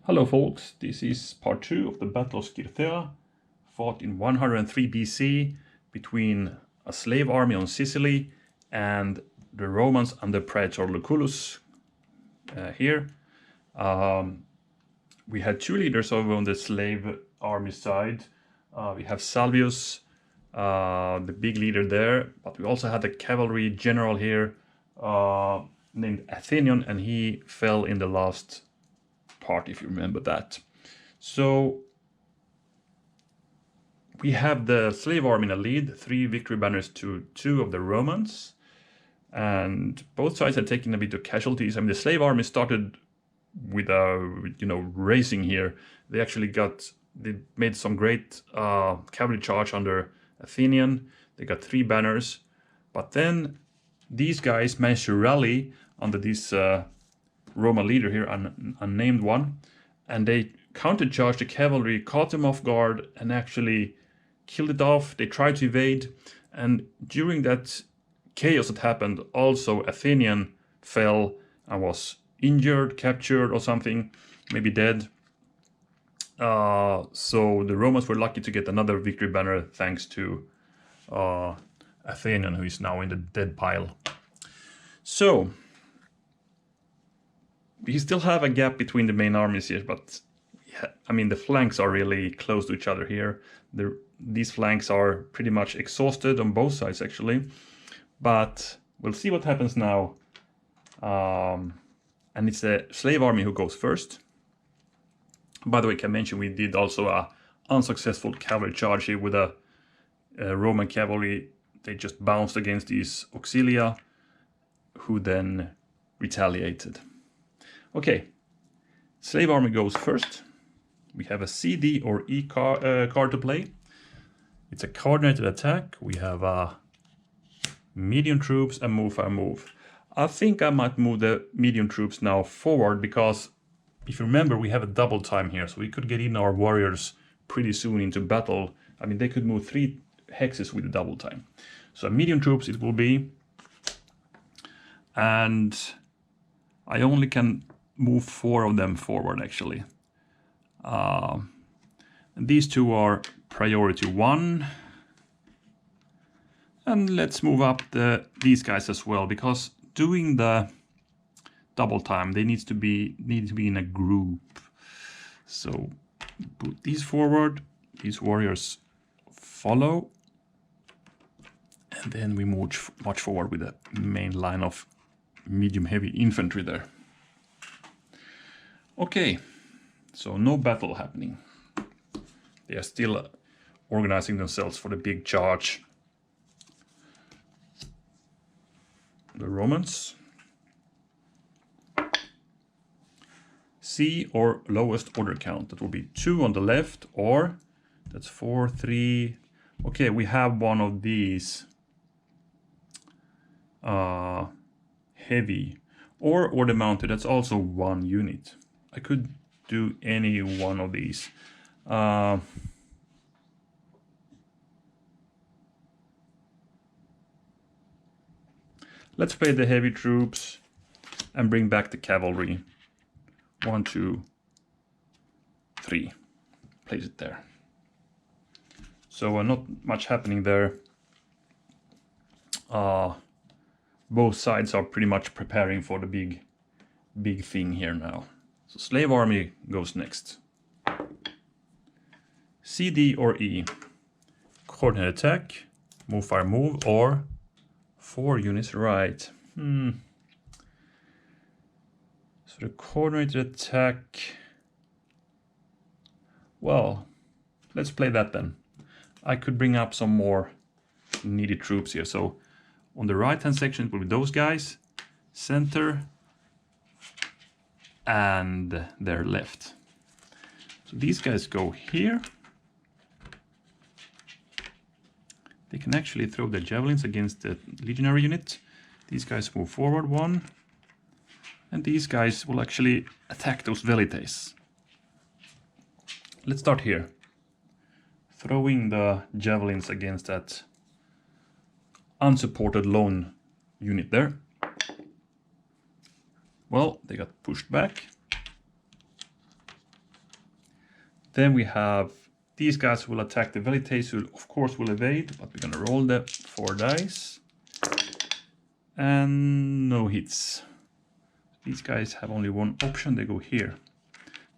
Hello folks, this is part 2 of the Battle of Scirthaea, fought in 103 BC between a slave army on Sicily and the Romans under Praetor Lucullus here. We had two leaders over on the slave army side. We have Salvius, the big leader there, but we also had a cavalry general here named Athenion, and he fell in the last part, if you remember that. So we have the slave army in the lead, 3 victory banners to 2 of the Romans, and both sides had taken a bit of casualties. I mean, the slave army started with a racing here. They made some great cavalry charge under Athenian. They got 3 banners, but then these guys managed to rally under this Roman leader here, unnamed one, and they countercharged the cavalry, caught them off guard, and actually killed it off. They tried to evade, and during that chaos that happened, also Athenian fell and was injured, captured or something, maybe dead. So the Romans were lucky to get another victory banner thanks to Athenian, who is now in the dead pile. So we still have a gap between the main armies here, but yeah, I mean, the flanks are really close to each other here. These flanks are pretty much exhausted on both sides, actually. But we'll see what happens now. And it's the slave army who goes first. By the way, I can mention we did also a unsuccessful cavalry charge here with a Roman cavalry. They just bounced against these auxilia, who then retaliated. Okay, slave army goes first. We have a C, D, or E card to play. It's a coordinated attack. We have medium troops and move. I think I might move the medium troops now forward, because if you remember, we have a double time here, so we could get in our warriors pretty soon into battle. I mean, they could move 3 hexes with the double time. So medium troops it will be, and I only can move 4 of them forward, actually. And these 2 are priority 1. And let's move up these guys as well, because doing the double time, they need to be in a group. So put these forward, these warriors follow, and then we march forward with the main line of medium heavy infantry there. Okay, so no battle happening. They are still organizing themselves for the big charge. The Romans. C, or lowest order count. That will be 2 on the left, or that's 4, 3. Okay, we have one of these heavy or order mounted. That's also 1 unit. I could do any one of these. Let's play the heavy troops and bring back the cavalry. 1, 2, 3. Place it there. So not much happening there. Both sides are pretty much preparing for the big thing here now. So slave army goes next. C, D, or E. Coordinate attack, move, fire, move, or 4 units right. So the coordinated attack, well, let's play that then. I could bring up some more needed troops here. So on the right hand section it will be those guys, center, and their left. So these guys go here. They can actually throw their javelins against the legionary unit. These guys move forward 1. And these guys will actually attack those velites. Let's start here. Throwing the javelins against that unsupported lone unit there. Well, they got pushed back. Then we have these guys will attack the Velites, who of course will evade, but we're gonna roll the 4 dice. And no hits. These guys have only one option, they go here.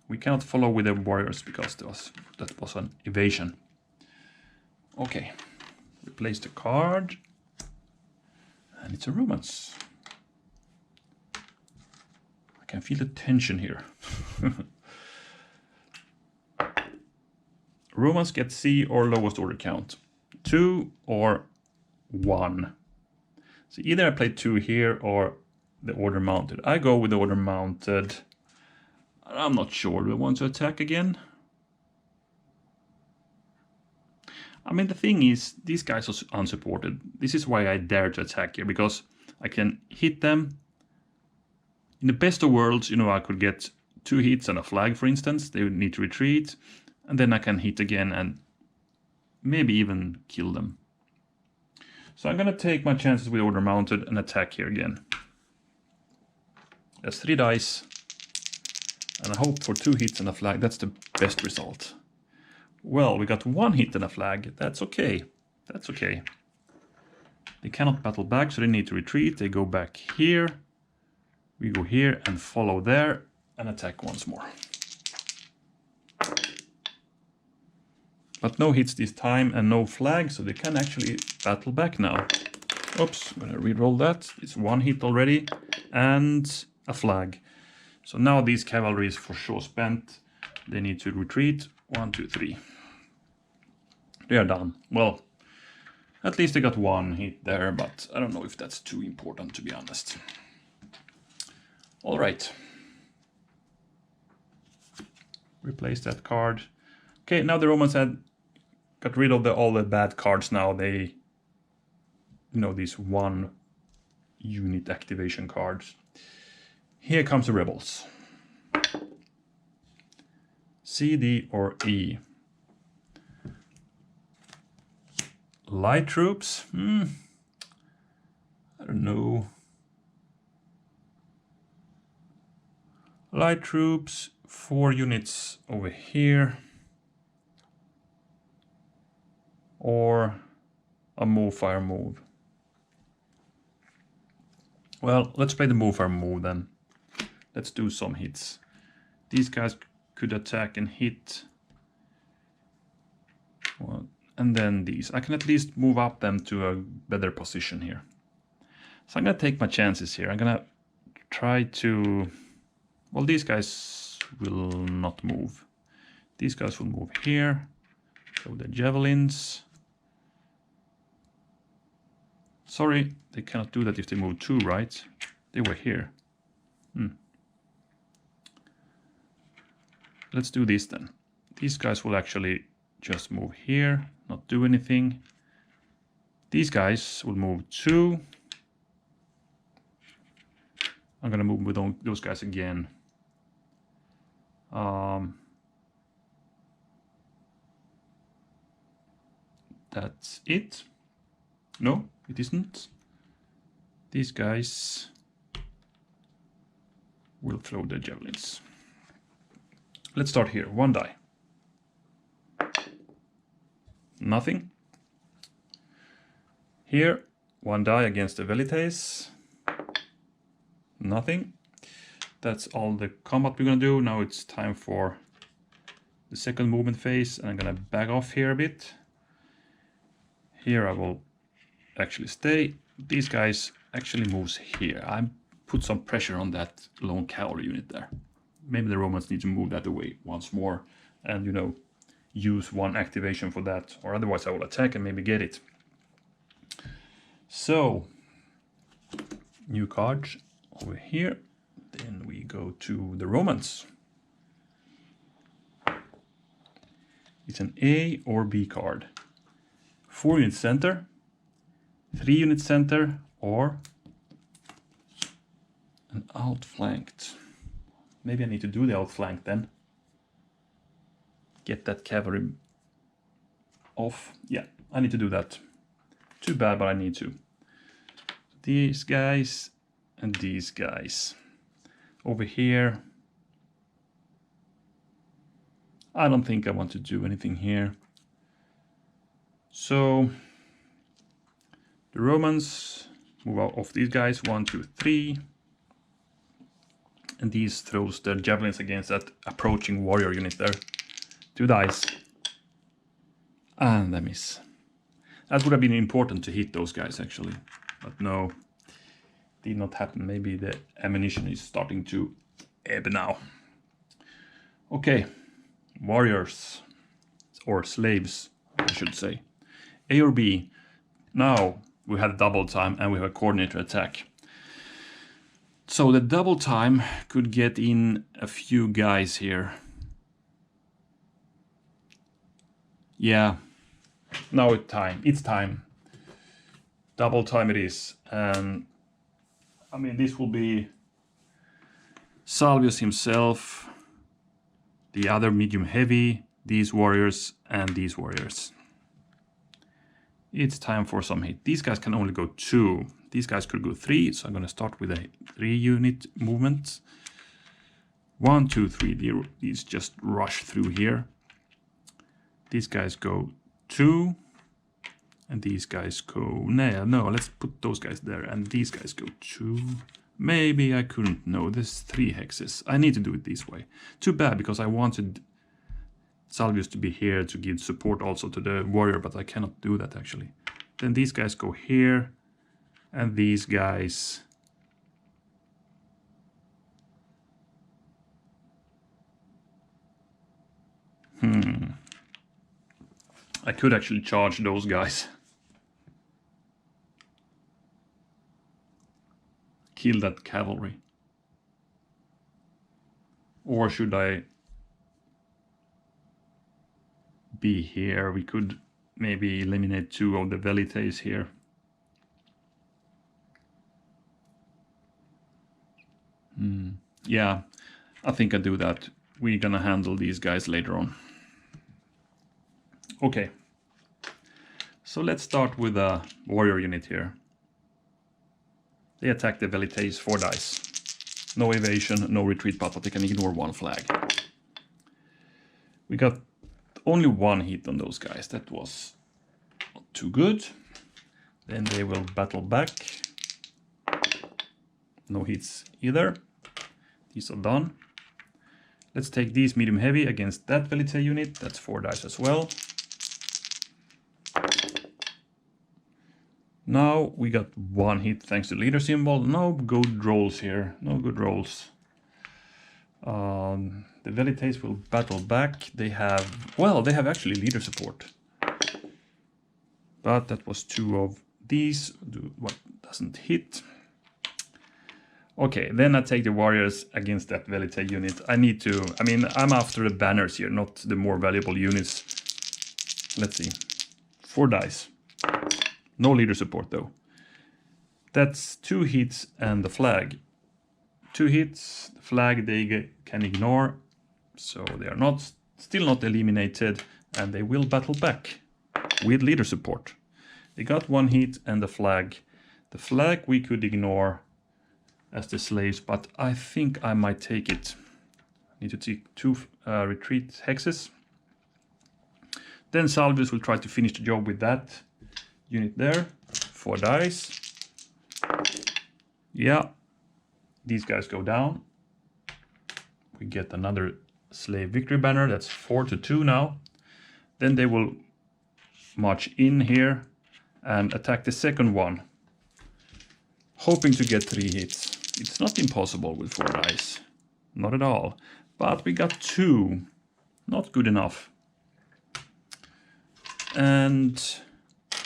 We cannot follow with the warriors because that was an evasion. Okay, replace the card. And it's a romance. I can feel the tension here. Romance gets C or lowest order count. 2 or 1. So either I play 2 here or the order mounted. I go with the order mounted. I'm not sure. Do I want to attack again? I mean, the thing is, these guys are unsupported. This is why I dare to attack here, because I can hit them. In the best of worlds, you know, I could get 2 hits and a flag, for instance. They would need to retreat. And then I can hit again and maybe even kill them. So I'm going to take my chances with order mounted and attack here again. That's 3 dice. And I hope for 2 hits and a flag. That's the best result. Well, we got 1 hit and a flag. That's okay. That's okay. They cannot battle back, so they need to retreat. They go back here. We go here and follow there and attack once more. But no hits this time and no flag, so they can actually battle back now. Oops, I'm gonna re-roll that. It's 1 hit already and a flag. So now these cavalry is for sure spent. They need to retreat. 1, 2, 3. They are done. Well, at least they got 1 hit there, but I don't know if that's too important, to be honest. All right. Replace that card. Okay, now the Romans had got rid of all the bad cards now. They, you know, these 1 unit activation cards. Here comes the rebels. C, D, or E. Light troops? I don't know. Light troops, 4 units over here. Or a move, fire, move. Well, let's play the move, fire, move then. Let's do some hits. These guys could attack and hit. Well, and then these. I can at least move up them to a better position here. So I'm going to take my chances here. I'm going to try to... Well, these guys will not move. These guys will move here. So the javelins. Sorry, they cannot do that if they move 2, right? They were here. Let's do this then. These guys will actually just move here, not do anything. These guys will move 2. I'm gonna move with those guys again. That's it. No, it isn't. These guys will throw the javelins. Let's start here. 1 die. Nothing. Here, 1 die against the Velites. Nothing. That's all the combat we're gonna do. Now it's time for the second movement phase, and I'm gonna back off here a bit. Here I will actually stay. These guys actually moves here. I put some pressure on that lone cavalry unit there. Maybe the Romans need to move that away once more and, you know, use 1 activation for that, or otherwise I will attack and maybe get it. So, new cards over here. Then we go to the Romans. It's an A or B card. 4 unit center, 3 unit center, or an outflanked. Maybe I need to do the outflank then. Get that cavalry off. Yeah, I need to do that. Too bad, but I need to. These guys and these guys. Over here, I don't think I want to do anything here. So the Romans move out of these guys, 1, 2, 3. And these throws their javelins against that approaching warrior unit there. 2 dice. And I miss. That would have been important to hit those guys actually. But no, did not happen. Maybe the ammunition is starting to ebb now. Okay, warriors. Or slaves, I should say. A or B. Now we have double time and we have a coordinator attack. So the double time could get in a few guys here. Yeah, now it's time. Double time it is. And I mean, this will be Salvius himself, the other medium heavy, these warriors, and these warriors. It's time for some hit. These guys can only go 2. These guys could go 3, so I'm going to start with a 3-unit movement. 1, 2, 3. These just rush through here. These guys go 2. And these guys go... No, let's put those guys there. And these guys go 2. Maybe I couldn't know. There's 3 hexes. I need to do it this way. Too bad, because I wanted Salvius to be here to give support also to the warrior, but I cannot do that actually. Then these guys go here. And these guys... I could actually charge those guys. Kill that cavalry. Or should I be here? We could maybe eliminate 2 of the velites here. Yeah, I think I do that. We're gonna handle these guys later on. Okay, so let's start with a warrior unit here. They attack the velites, 4 dice. No evasion, no retreat path, but they can ignore 1 flag. We got only 1 hit on those guys. That was not too good. Then they will battle back. No hits either. These are done. Let's take these medium heavy against that velite unit. That's 4 dice as well. Now we got 1 hit thanks to leader symbol. No good rolls here. No good rolls. The velites will battle back. They have... Well, they have actually leader support. But that was 2 of these. What doesn't hit. Okay, then I take the warriors against that velite unit. I need to... I mean, I'm after the banners here, not the more valuable units. Let's see. 4 dice. No leader support though. That's 2 hits and the flag. 2 hits, the flag they can ignore. So they are still not eliminated, and they will battle back with leader support. They got 1 hit and the flag. The flag we could ignore as the slaves, but I think I might take it. I need to take 2 retreat hexes. Then Salvius will try to finish the job with that unit there. 4 dice. Yeah, these guys go down. We get another slave victory banner. That's 4-2 now. Then they will march in here and attack the second one, hoping to get 3 hits. It's not impossible with 4 dice, not at all. But we got 2, not good enough. And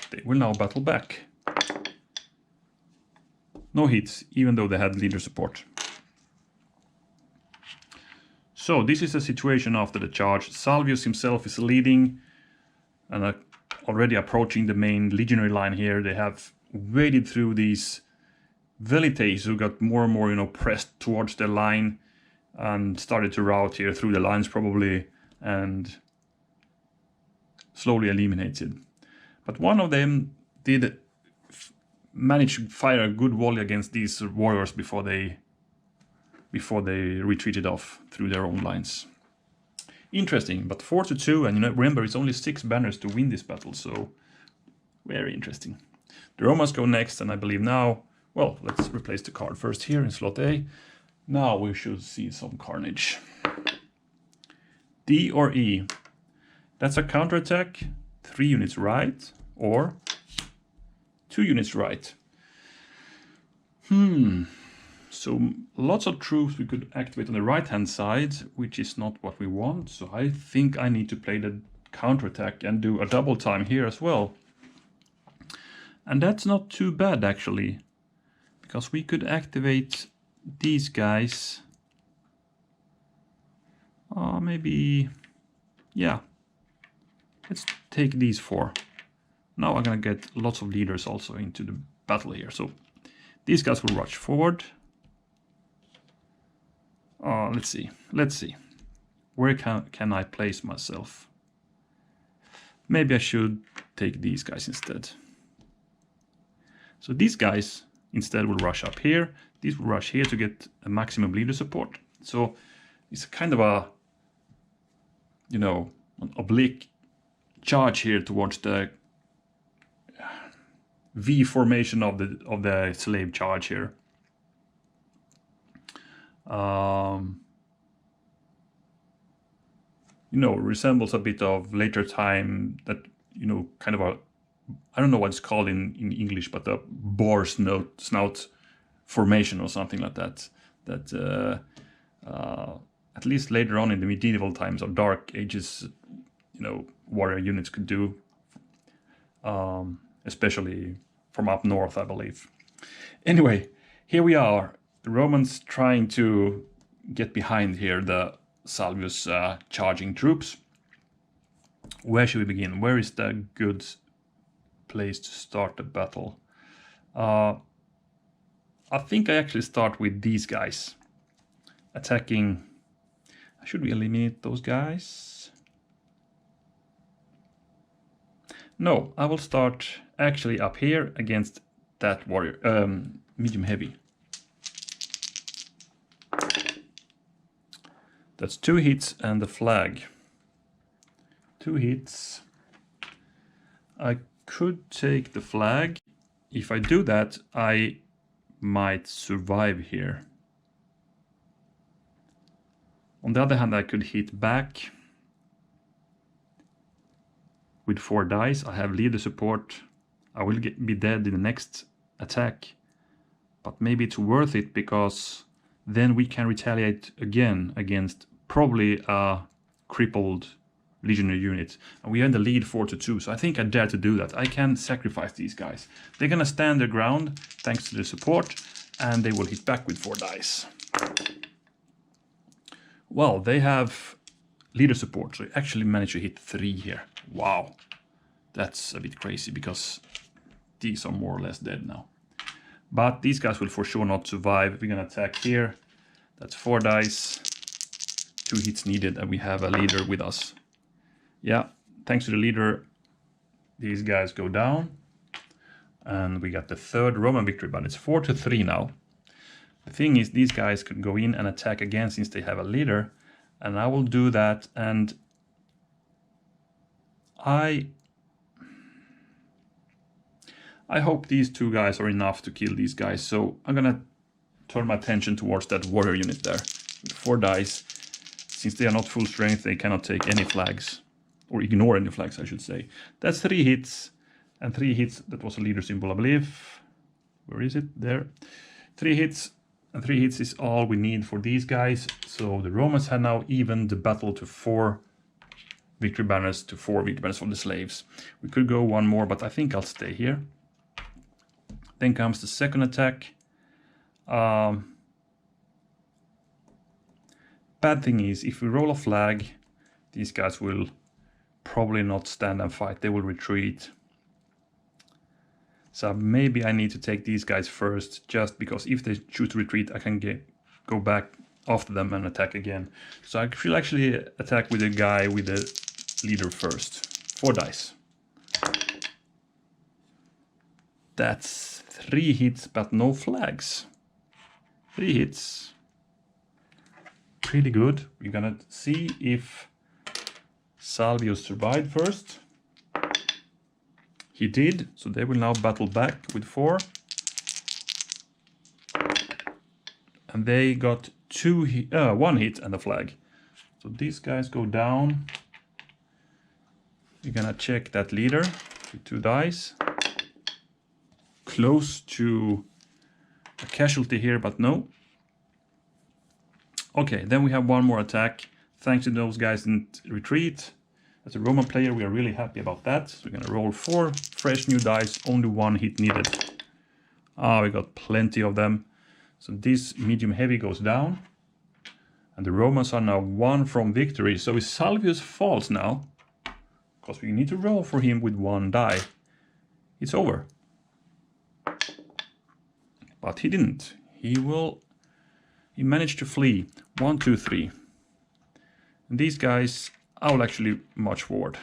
they will now battle back. No hits, even though they had leader support. So this is the situation after the charge. Salvius himself is leading and already approaching the main legionary line here. They have waded through these velites who got more and more, pressed towards the line and started to rout here through the lines probably, and slowly eliminated. But one of them did manage to fire a good volley against these warriors before they retreated off through their own lines. Interesting, but 4-2, and remember it's only 6 banners to win this battle, so very interesting. The Romans go next, and I believe now, well, let's replace the card first here in slot A. Now we should see some carnage. D or E. That's a counterattack, 3 units right, or 2 units right. So lots of troops we could activate on the right-hand side, which is not what we want. So I think I need to play the counterattack and do a double time here as well. And that's not too bad actually, because we could activate these guys. Maybe, yeah. Let's take these 4. Now I'm gonna get lots of leaders also into the battle here. So these guys will rush forward. Let's see. Where can I place myself? Maybe I should take these guys instead. So these guys instead will rush up here. These will rush here to get a maximum leader support. So it's kind of a, an oblique charge here towards the V formation of the slave charge here. Resembles a bit of later time that, kind of a, I don't know what it's called in English, but a boar snout formation or something like that. That at least later on in the medieval times or dark ages, warrior units could do, especially from up north, I believe. Anyway, here we are. The Romans trying to get behind here the Salvius charging troops. Where should we begin? Where is the good place to start the battle? I think I actually start with these guys. Attacking. Should we eliminate those guys? No, I will start actually up here against that warrior, medium heavy. That's 2 hits and the flag. 2 hits. I could take the flag. If I do that, I might survive here. On the other hand, I could hit back with 4 dice. I have leader support. I will be dead in the next attack. But maybe it's worth it, because then we can retaliate again against probably a crippled legionary unit. And we are in the lead 4-2, so I think I dare to do that. I can sacrifice these guys. They're gonna stand their ground thanks to the support, and they will hit back with 4 dice. Well, they have leader support, so I actually managed to hit 3 here. Wow, that's a bit crazy, because these are more or less dead now. But these guys will for sure not survive. We're gonna attack here. That's 4 dice, 2 hits needed, and we have a leader with us. Yeah, thanks to the leader, these guys go down. And we got the 3rd Roman victory, but it's 4-3 now. The thing is, these guys could go in and attack again since they have a leader. And I will do that, and I hope these 2 guys are enough to kill these guys. So I'm gonna turn my attention towards that warrior unit there. With 4 dice. Since they are not full strength, they cannot take any flags. Or ignore any flags, I should say. That's 3 hits. And 3 hits, that was a leader symbol, I believe. Where is it? There. 3 hits. And 3 hits is all we need for these guys. So the Romans have now evened the battle to 4 victory banners to 4 victory banners from the slaves. We could go 1 more, but I think I'll stay here. Then comes the second attack. Bad thing is, if we roll a flag, these guys will probably not stand and fight. They will retreat. So maybe I need to take these guys first, just because if they choose to retreat, I can go back after them and attack again. So I should actually attack with the guy with the leader first. 4 dice. That's 3 hits, but no flags. 3 hits. Pretty good. We're gonna see if Salvius survived first. He did, so they will now battle back with 4. And they got 1 hit and a flag. So these guys go down. We're gonna check that leader with 2 dice. Close to a casualty here, but no. Okay, then we have 1 more attack. Thanks to those guys didn't retreat. As a Roman player, we are really happy about that. So we're gonna roll 4 fresh new dice, only 1 hit needed. We got plenty of them. So this medium heavy goes down. And the Romans are now 1 from victory. So if Salvius falls now, because we need to roll for him with 1 die, it's over. But he didn't. He managed to flee. 1, 2, 3. And these guys, I will actually march forward.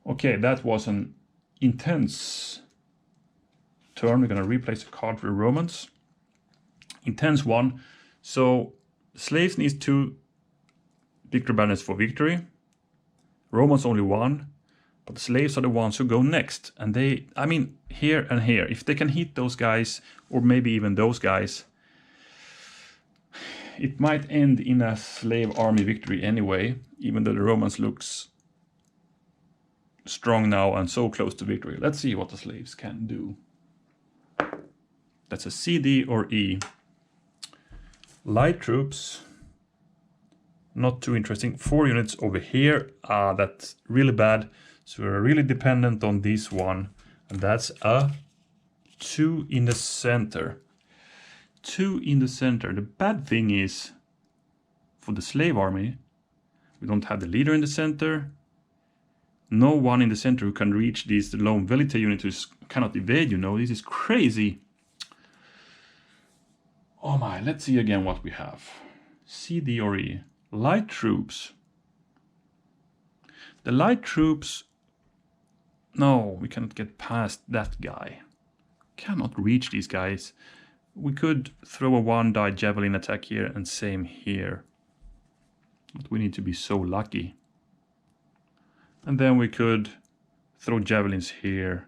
Okay, that was an intense turn. We're going to replace a card for the Romans. Intense one. So slaves needs 2 victory banners for victory. Romans only 1. But the slaves are the ones who go next. And they, I mean, here and here. If they can hit those guys, or maybe even those guys, it might end in a slave army victory anyway, even though the Romans looks strong now and so close to victory. Let's see what the slaves can do. That's a C, D, or E. Light troops, not too interesting. 4 units over here, that's really bad. So we're really dependent on this one, and that's a 2 in the center. 2 in the center. The bad thing is, for the slave army, we don't have the leader in the center. No one in the center who can reach these lone Velite unit who cannot evade, you know. This is crazy. Oh my, let's see again what we have. C, D, or E. Light troops. The light troops... No, we cannot get past that guy. Cannot reach these guys. We could throw a 1-die javelin attack here and same here. But we need to be so lucky. And then we could throw javelins here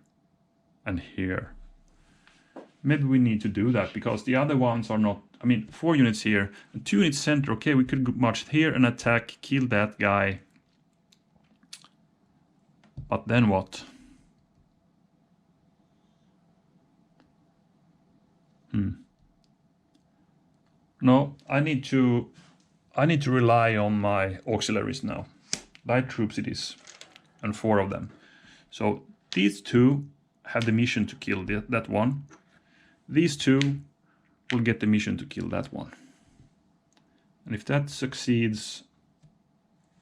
and here. Maybe we need to do that because the other ones are not... I mean, 4 units here and 2 units center. Okay, we could march here and attack, kill that guy. But then what? No, I need to rely on my auxiliaries now. Light troops it is, and 4 of them. So these 2 have the mission to kill that one. These 2 will get the mission to kill that one. And if that succeeds,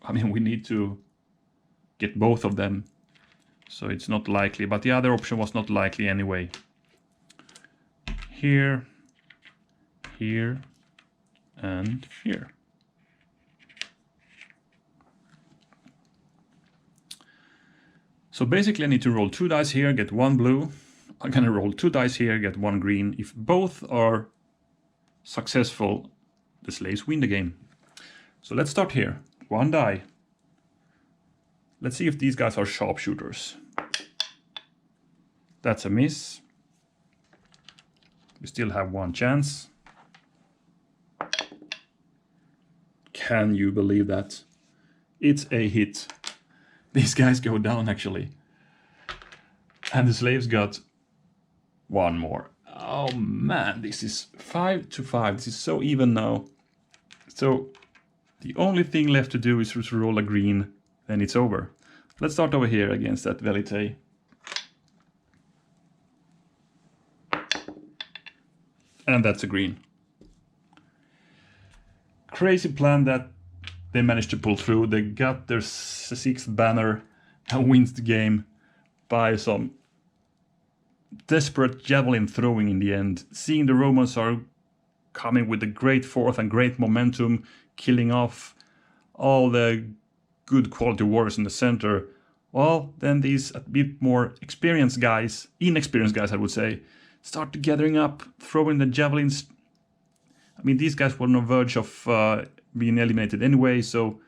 I mean, we need to get both of them. So it's not likely, but the other option was not likely anyway. Here, here, and here. So basically I need to roll 2 dice here, get 1 blue. I'm gonna roll 2 dice here, get 1 green. If both are successful, the slaves win the game. So let's start here. 1 die. Let's see if these guys are sharpshooters. That's a miss. We still have 1 chance. Can you believe that? It's a hit. These guys go down actually. And the slaves got 1 more. Oh man, this is 5-5. This is so even now. So the only thing left to do is to roll a green, then it's over. Let's start over here against that Velite. And that's a green. Crazy plan that they managed to pull through. They got their 6th banner and wins the game by some desperate javelin throwing in the end. Seeing the Romans are coming with a great force and great momentum, killing off all the good quality warriors in the center. Well, then these a bit more experienced guys, inexperienced guys I would say, start gathering up, throwing the javelins. I mean, these guys were on the verge of being eliminated anyway, so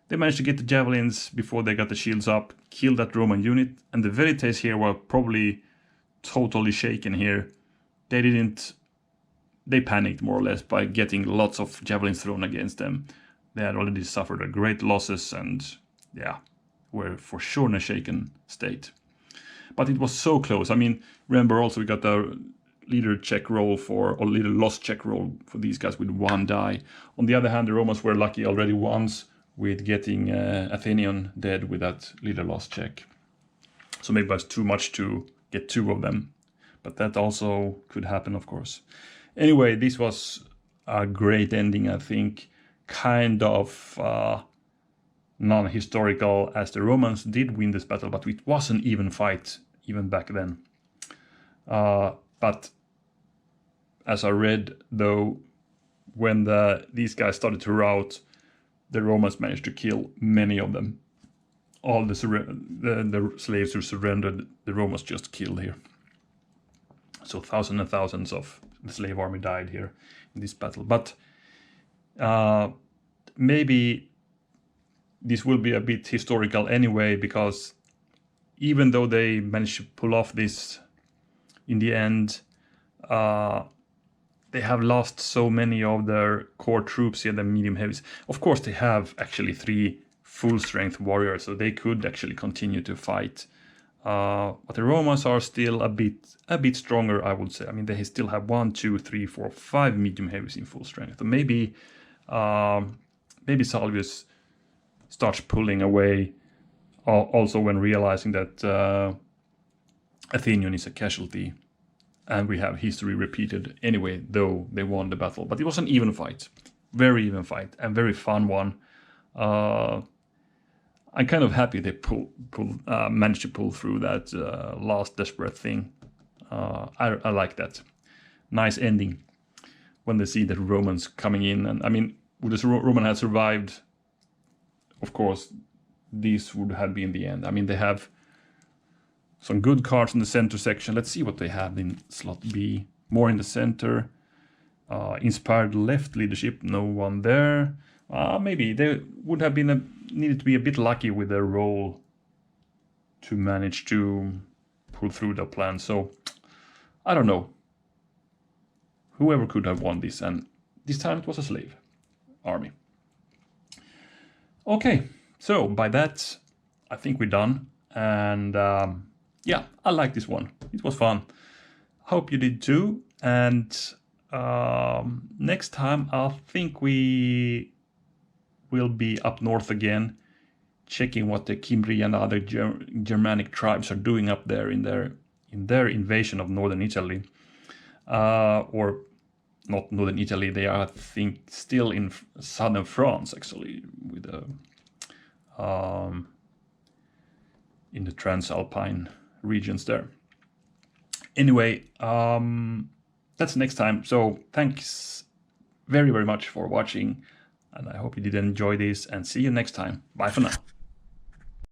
They managed to get the javelins before they got the shields up, kill that Roman unit, and the Velites here were probably totally shaken here. They panicked more or less by getting lots of javelins thrown against them. They had already suffered great losses and, yeah, were for sure in a shaken state. But it was so close. I mean, remember also we got the leader check roll or leader loss check roll for these guys with 1 die. On the other hand, the Romans were lucky already once with getting Athenion dead with that leader loss check. So maybe it was too much to get 2 of them. But that also could happen, of course. Anyway, this was a great ending, I think. Kind of non-historical, as the Romans did win this battle, but it was an even fight even back then. But as I read, though, when these guys started to rout, the Romans managed to kill many of them. All the slaves who surrendered, the Romans just killed here. So thousands and thousands of the slave army died here in this battle. But maybe this will be a bit historical anyway, because even though they managed to pull off this in the end, they have lost so many of their core troops here, the medium heavies. Of course, they have actually 3 full-strength warriors, so they could actually continue to fight. But the Romans are still a bit stronger, I would say. I mean, they still have 1, 2, 3, 4, 5 medium heavies in full strength. So maybe Salvius starts pulling away, also when realizing that Athenion is a casualty, and we have history repeated anyway, though they won the battle. But it was an even fight, very even fight, and very fun one. I'm kind of happy they managed to pull through that last desperate thing. I like that. Nice ending when they see the Romans coming in. And I mean, would the Roman had survived, of course, this would have been the end. I mean, they have some good cards in the center section. Let's see what they have in slot B. More in the center. Inspired left leadership, no one there. Maybe they would have been needed to be a bit lucky with their roll to manage to pull through the plan. So I don't know. Whoever could have won this, and this time it was a slave army. Okay, so by that I think we're done, and yeah, I like this one. It was fun. Hope you did too. And next time I think we will be up north again, checking what the Cimbri and other Germanic tribes are doing up there in their invasion of northern Italy, or not northern Italy. They are, I think, still in southern France, actually, with in the Transalpine regions there. Anyway, that's next time. So thanks very, very much for watching. And I hope you did enjoy this, and see you next time. Bye for now.